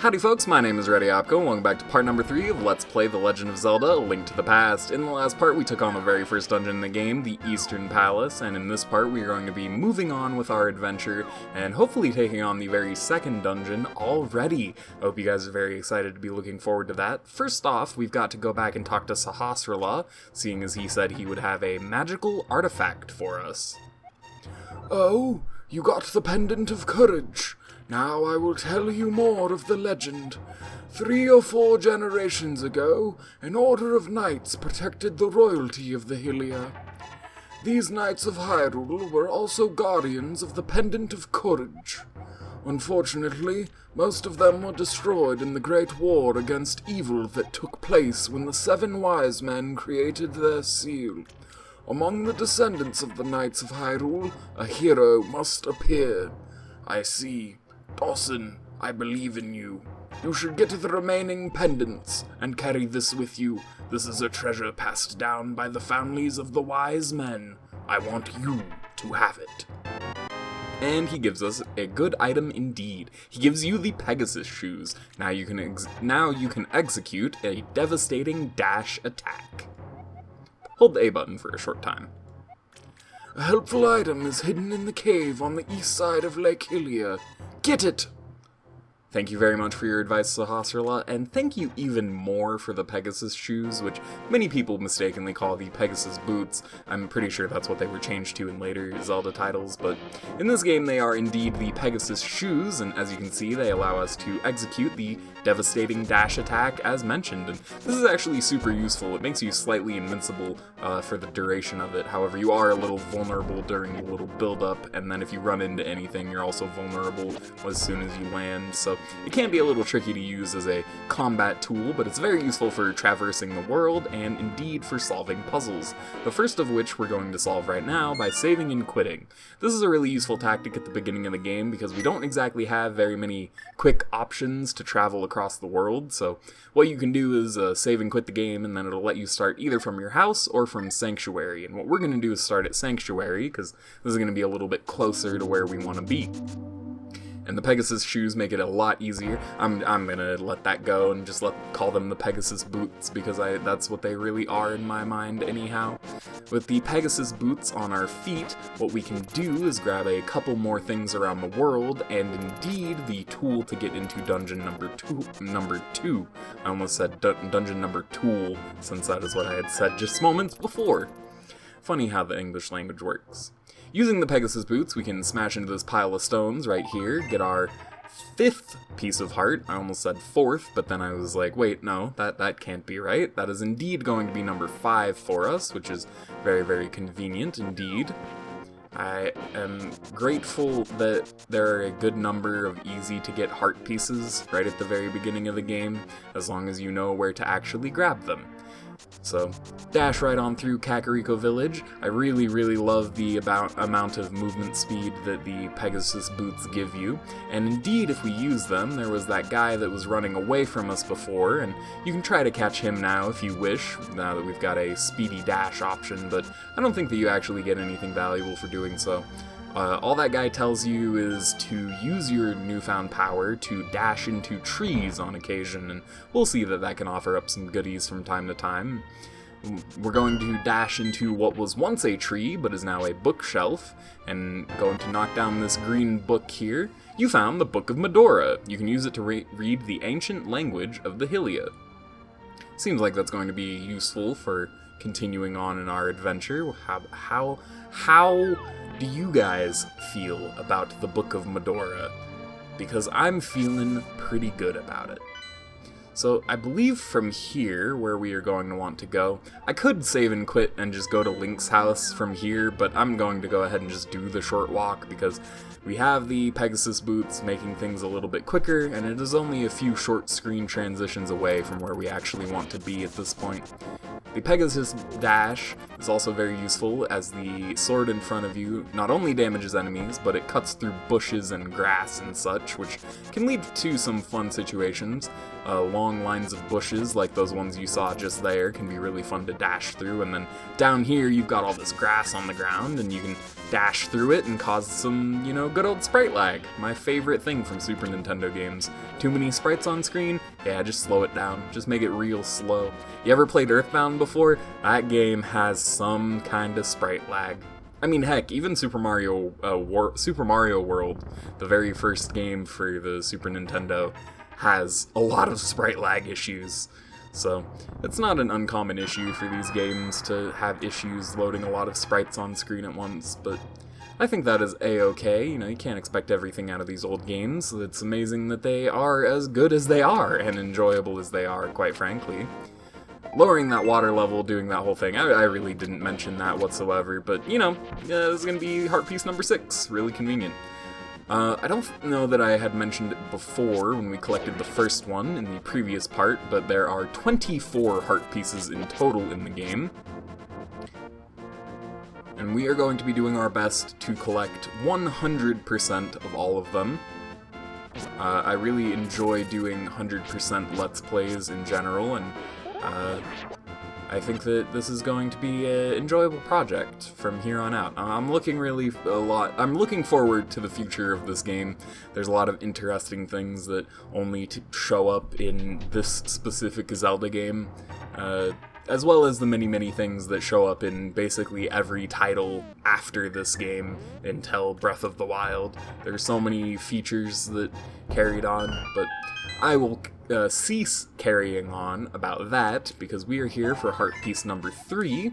Howdy folks, my name is ReadyOpco, and welcome back to part number 3 of Let's Play The Legend of Zelda: A Link to the Past. In the last part, we took on the very first dungeon in the game, the Eastern Palace, and in this part, we are going to be moving on with our adventure, and hopefully taking on the very second dungeon already. I hope you guys are very excited to be looking forward to that. First off, we've got to go back and talk to Sahasrahla, seeing as he said he would have a magical artifact for us. Oh, you got the Pendant of Courage. Now I will tell you more of the legend. 3 or 4 generations ago, an order of knights protected the royalty of the Hylia. These knights of Hyrule were also guardians of the Pendant of Courage. Unfortunately, most of them were destroyed in the Great War against evil that took place when the 7 wise men created their seal. Among the descendants of the Knights of Hyrule, a hero must appear. I see. Dawson, I believe in you. You should get the remaining pendants and carry this with you. This is a treasure passed down by the families of the wise men. I want you to have it. And he gives us a good item indeed. He gives you the Pegasus shoes. Now you can execute a devastating dash attack. Hold the A button for a short time. A helpful item is hidden in the cave on the east side of Lake Hylia. Get it! Thank you very much for your advice, Sahasrahla, and thank you even more for the Pegasus shoes, which many people mistakenly call the Pegasus boots. I'm pretty sure that's what they were changed to in later Zelda titles, but in this game they are indeed the Pegasus shoes, and as you can see, they allow us to execute the devastating dash attack as mentioned, and this is actually super useful. It makes you slightly invincible for the duration of it. However, you are a little vulnerable during the little build-up, and then if you run into anything, you're also vulnerable as soon as you land, so it can be a little tricky to use as a combat tool, but it's very useful for traversing the world and indeed for solving puzzles. The first of which we're going to solve right now by saving and quitting. This is a really useful tactic at the beginning of the game because we don't exactly have very many quick options to travel across the world, so what you can do is save and quit the game, and then it'll let you start either from your house or from Sanctuary. And what we're going to do is start at Sanctuary because this is going to be a little bit closer to where we want to be. And the Pegasus shoes make it a lot easier. I'm gonna let that go and just call them the Pegasus boots because that's what they really are in my mind anyhow. With the Pegasus boots on our feet, what we can do is grab a couple more things around the world, and indeed the tool to get into dungeon number two. I almost said dungeon number tool, since that is what I had said just moments before. Funny how the English language works. Using the Pegasus boots, we can smash into this pile of stones right here, get our 5th piece of heart. I almost said 4th, but then I was like, wait, no, that can't be right. That is indeed going to be number 5 for us, which is very, very convenient indeed. I am grateful that there are a good number of easy-to-get heart pieces right at the very beginning of the game, as long as you know where to actually grab them. So, dash right on through Kakariko Village. I really, really love the amount of movement speed that the Pegasus boots give you, and indeed, if we use them, there was that guy that was running away from us before, and you can try to catch him now if you wish, now that we've got a speedy dash option, but I don't think that you actually get anything valuable for doing so. All that guy tells you is to use your newfound power to dash into trees on occasion, and we'll see that that can offer up some goodies from time to time. We're going to dash into what was once a tree, but is now a bookshelf, and going to knock down this green book here. You found the Book of Mudora. You can use it to read the ancient language of the Hylia. Seems like that's going to be useful for continuing on in our adventure. How do you guys feel about the Book of Mudora? Because I'm feeling pretty good about it. So I believe from here, where we are going to want to go, I could save and quit and just go to Link's house from here, but I'm going to go ahead and just do the short walk because we have the Pegasus boots making things a little bit quicker, and it is only a few short screen transitions away from where we actually want to be at this point. The Pegasus dash is also very useful, as the sword in front of you not only damages enemies, but it cuts through bushes and grass and such, which can lead to some fun situations. long lines of bushes like those ones you saw just there can be really fun to dash through, and then down here you've got all this grass on the ground and you can dash through it and cause some, good old sprite lag. My favorite thing from Super Nintendo games. Too many sprites on screen? Yeah, just slow it down. Just make it real slow. You ever played Earthbound before? That game has some kind of sprite lag. I mean, heck, even Super Mario World, the very first game for the Super Nintendo, has a lot of sprite lag issues. So, it's not an uncommon issue for these games to have issues loading a lot of sprites on screen at once, but I think that is a-okay. You can't expect everything out of these old games. It's amazing that they are as good as they are, and enjoyable as they are, quite frankly. Lowering that water level, doing that whole thing, I really didn't mention that whatsoever, but, this is going to be heart piece number 6. Really convenient. I don't know that I had mentioned it before when we collected the first one in the previous part, but there are 24 heart pieces in total in the game. And we are going to be doing our best to collect 100% of all of them. I really enjoy doing 100% Let's Plays in general, and I think that this is going to be an enjoyable project from here on out. I'm looking forward to the future of this game. There's a lot of interesting things that only show up in this specific Zelda game, as well as the many things that show up in basically every title after this game until Breath of the Wild. There's so many features that carried on, but I will cease carrying on about that, because we are here for heart piece number 3.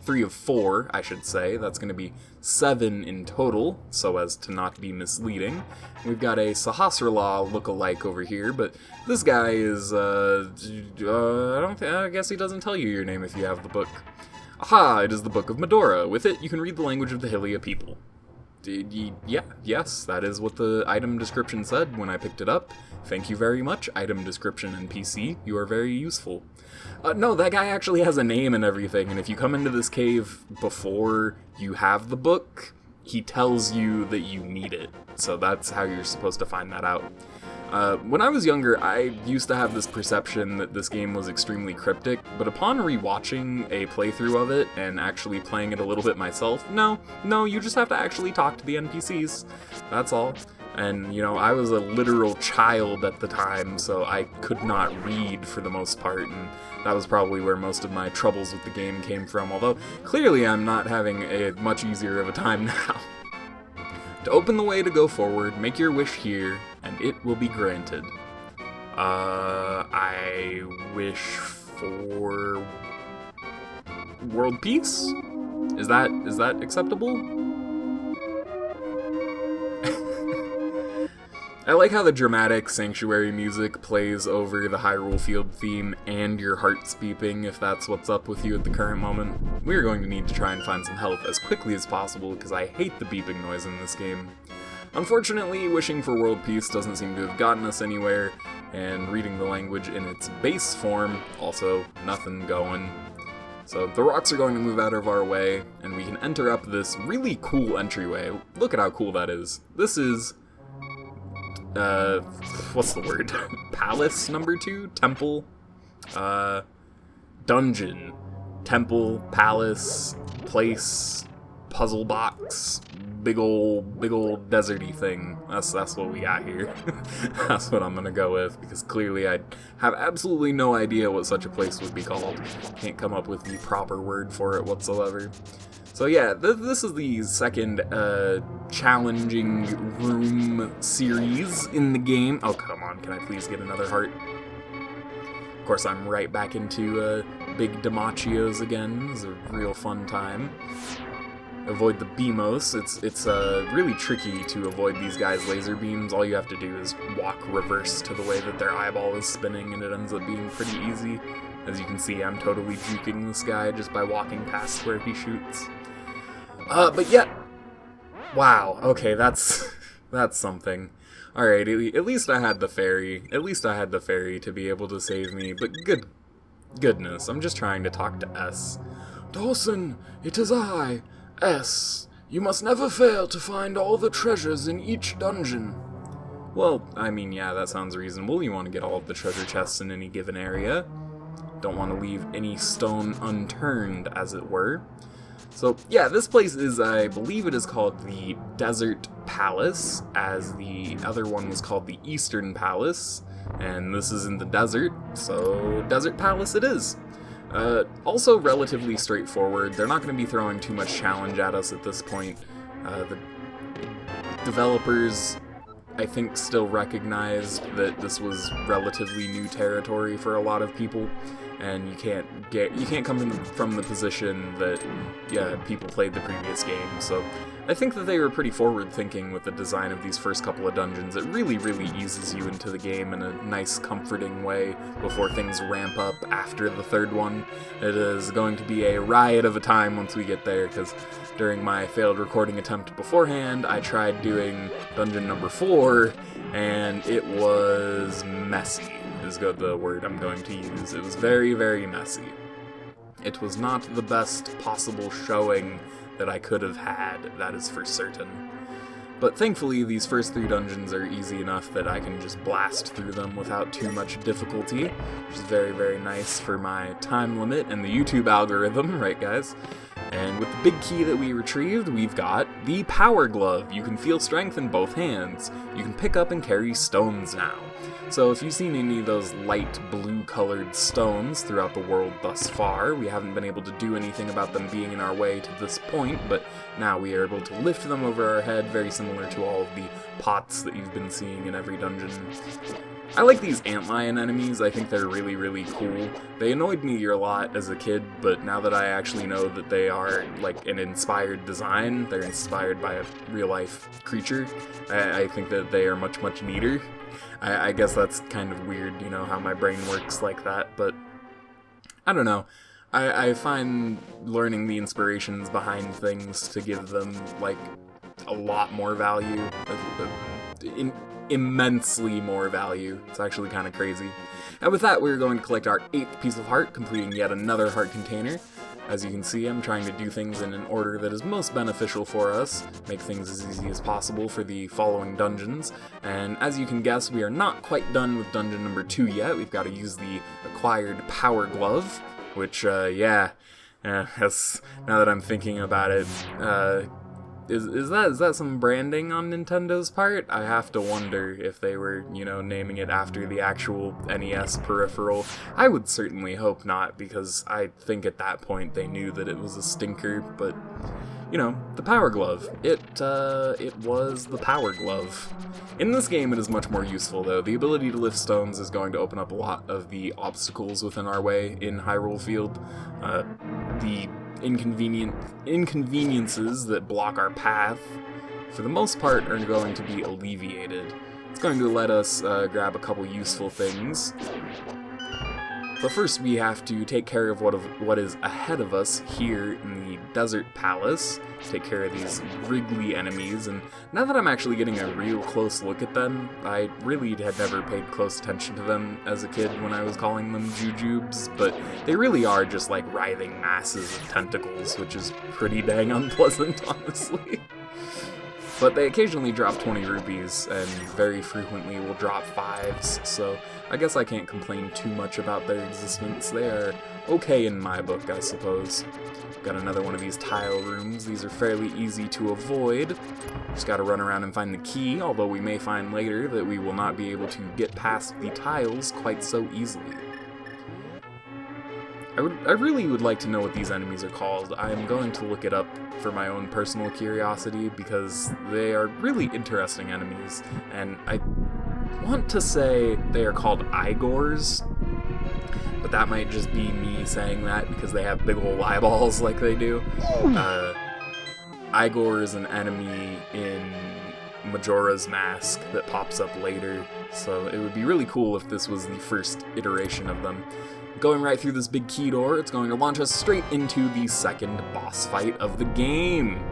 3 of 4, I should say. That's going to be 7 in total, so as to not be misleading. We've got a Sahasrahla look-alike over here, but this guy is, I guess he doesn't tell you your name if you have the book. Aha, it is the Book of Mudora. With it, you can read the language of the Hylia people. Yes, that is what the item description said when I picked it up. Thank you very much, item description NPC. You are very useful. No, that guy actually has a name and everything, and if you come into this cave before you have the book, he tells you that you need it. So that's how you're supposed to find that out. When I was younger, I used to have this perception that this game was extremely cryptic, but upon rewatching a playthrough of it and actually playing it a little bit myself, no, you just have to actually talk to the NPCs. That's all. And, I was a literal child at the time, so I could not read for the most part, and that was probably where most of my troubles with the game came from, although clearly I'm not having a much easier of a time now. To open the way to go forward, make your wish here, and it will be granted. I wish for world peace? Is that acceptable? I like how the dramatic sanctuary music plays over the Hyrule Field theme and your heart's beeping if that's what's up with you at the current moment. We are going to need to try and find some help as quickly as possible because I hate the beeping noise in this game. Unfortunately, wishing for world peace doesn't seem to have gotten us anywhere, and reading the language in its base form, also nothing going. So the rocks are going to move out of our way, and we can enter up this really cool entryway. Look at how cool that is. This is what's the word? Palace number 2? Temple? Dungeon. Temple, palace, place, puzzle box, big old deserty thing. That's what we got here. That's what I'm gonna go with, because clearly I have absolutely no idea what such a place would be called. Can't come up with the proper word for it whatsoever. So yeah, this is the second challenging room series in the game. Oh, come on, can I please get another heart? Of course, I'm right back into big Damachios again. It's a real fun time. Avoid the Beamos. It's really tricky to avoid these guys' laser beams. All you have to do is walk reverse to the way that their eyeball is spinning, and it ends up being pretty easy. As you can see, I'm totally juking this guy just by walking past where he shoots. But yeah. Wow, okay, that's something. Alright, at least I had the fairy. At least I had the fairy to be able to save me, but goodness, I'm just trying to talk to S. Dawson, it is I, S. You must never fail to find all the treasures in each dungeon. Well, I mean, yeah, that sounds reasonable. You want to get all of the treasure chests in any given area. Don't want to leave any stone unturned, as it were. So, yeah, this place is, I believe it is called the Desert Palace, as the other one was called the Eastern Palace, and this is in the desert, so Desert Palace it is. Also relatively straightforward. They're not going to be throwing too much challenge at us at this point. The developers, I think, still recognized that this was relatively new territory for a lot of people, and you can't come from the position that people played the previous game. So I think that they were pretty forward-thinking with the design of these first couple of dungeons. It really eases you into the game in a nice, comforting way before things ramp up after the third one. It is going to be a riot of a time once we get there, because during my failed recording attempt beforehand, I tried doing dungeon number 4, and it was messy, is the word I'm going to use. It was very messy. It was not the best possible showing that I could have had, that is for certain. But thankfully, these first 3 dungeons are easy enough that I can just blast through them without too much difficulty, which is very nice for my time limit and the YouTube algorithm, right guys? And with the big key that we retrieved, we've got the Power Glove. You can feel strength in both hands. You can pick up and carry stones now. So if you've seen any of those light blue-colored stones throughout the world thus far, we haven't been able to do anything about them being in our way to this point, but now we are able to lift them over our head, very similar to all of the pots that you've been seeing in every dungeon. I like these antlion enemies. I think they're really cool. They annoyed me a lot as a kid, but now that I actually know that they are like an inspired design, they're inspired by a real-life creature, I think that they are much neater. I guess that's kind of weird, you know, how my brain works like that, but I don't know. I find learning the inspirations behind things to give them, like, a lot more value. Immensely more value. It's actually kind of crazy. And with that, we're going to collect our 8th piece of heart, completing yet another heart container. As you can see, I'm trying to do things in an order that is most beneficial for us, make things as easy as possible for the following dungeons, and as you can guess, we are not quite done with dungeon number 2 yet. We've got to use the acquired Power Glove, which, now that I'm thinking about it, Is that some branding on Nintendo's part? I have to wonder if they were, naming it after the actual NES peripheral. I would certainly hope not, because I think at that point they knew that it was a stinker, but, the Power Glove. It was the Power Glove. In this game, it is much more useful, though. The ability to lift stones is going to open up a lot of the obstacles within our way in Hyrule Field. The inconveniences that block our path, for the most part, are going to be alleviated. It's going to let us grab a couple useful things. But first we have to take care of what is ahead of us here in the Desert Palace. Take care of these wriggly enemies, and now that I'm actually getting a real close look at them, I really had never paid close attention to them as a kid when I was calling them jujubes, but they really are just like writhing masses of tentacles, which is pretty dang unpleasant, honestly. But they occasionally drop 20 rupees, and very frequently will drop 5s, so I guess I can't complain too much about their existence. They are okay in my book, I suppose. Got another one of these tile rooms. These are fairly easy to avoid. Just gotta run around and find the key, although we may find later that we will not be able to get past the tiles quite so easily. I really would like to know what these enemies are called. I am going to look it up for my own personal curiosity, because they are really interesting enemies, and I want to say they are called Igors, but that might just be me saying that because they have big ol' eyeballs like they do. Igor is an enemy in Majora's Mask that pops up later, so it would be really cool if this was the first iteration of them. Going right through this big key door, it's going to launch us straight into the second boss fight of the game.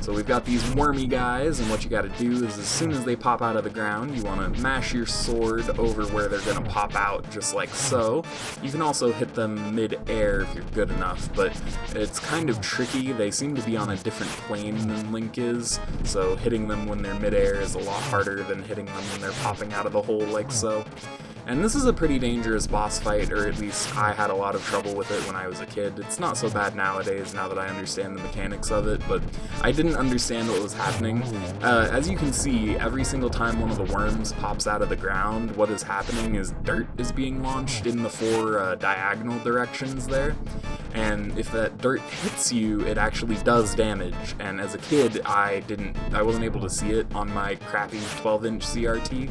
So we've got these wormy guys, and what you gotta do is as soon as they pop out of the ground, you wanna mash your sword over where they're gonna pop out, just like so. You can also hit them mid-air if you're good enough, but it's kind of tricky. They seem to be on a different plane than Link is, so hitting them when they're mid-air is a lot harder than hitting them when they're popping out of the hole like so. And this is a pretty dangerous boss fight, or at least I had a lot of trouble with it when I was a kid. It's not so bad nowadays, now that I understand the mechanics of it, but I didn't understand what was happening. As you can see, every single time one of the worms pops out of the ground, what is happening is dirt is being launched in the 4 diagonal directions there. And if that dirt hits you, it actually does damage. And as a kid, I wasn't able to see it on my crappy 12-inch CRT.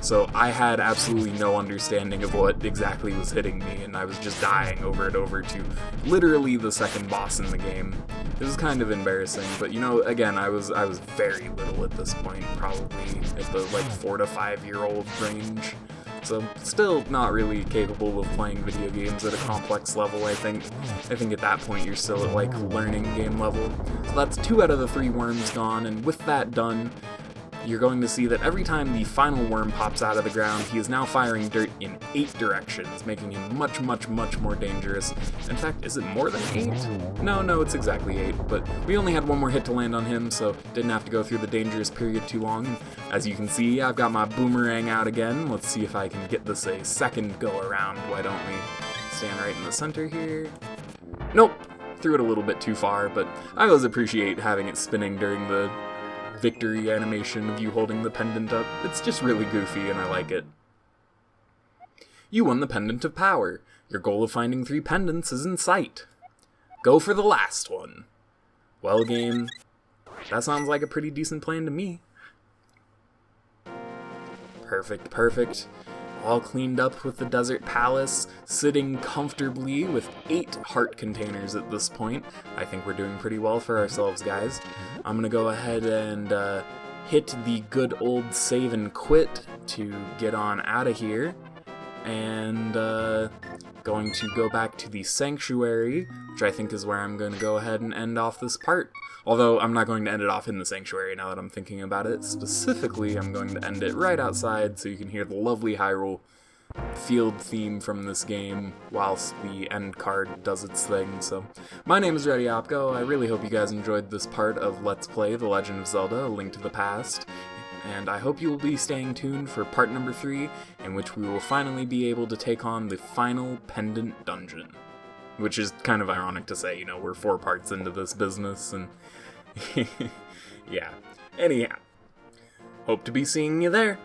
So I had absolutely no understanding of what exactly was hitting me, and I was just dying over and over to literally the second boss in the game. It was kind of embarrassing, but you know, again, I was very little at this point, probably at the like 4 to 5 year old range. So still not really capable of playing video games at a complex level, I think. I think at that point you're still at like learning game level. So that's 2 out of the 3 worms gone, and with that done, you're going to see that every time the final worm pops out of the ground, he is now firing dirt in 8 directions, making him much, much, much more dangerous. In fact, is it more than 8? No, it's exactly 8, but we only had 1 more hit to land on him, so didn't have to go through the dangerous period too long. And as you can see, I've got my boomerang out again. Let's see if I can get this a second go around. Why don't we stand right in the center here? Nope, threw it a little bit too far, but I always appreciate having it spinning during the victory animation of you holding the pendant up. It's just really goofy and I like it. You won the Pendant of Power. Your goal of finding 3 pendants is in sight. Go for the last one. Well, game, that sounds like a pretty decent plan to me. Perfect. All cleaned up with the Desert Palace, sitting comfortably with 8 heart containers at this point. I think we're doing pretty well for ourselves, guys. I'm gonna go ahead and hit the good old save and quit to get on out of here. And going to go back to the Sanctuary, which I think is where I'm going to go ahead and end off this part. Although I'm not going to end it off in the Sanctuary now that I'm thinking about it. Specifically, I'm going to end it right outside so you can hear the lovely Hyrule field theme from this game whilst the end card does its thing. So, my name is Ready Opko. I really hope you guys enjoyed this part of Let's Play The Legend of Zelda: A Link to the Past. And I hope you will be staying tuned for part number 3, in which we will finally be able to take on the final pendant dungeon. Which is kind of ironic to say, you know, we're 4 parts into this business, and yeah. Anyhow, hope to be seeing you there.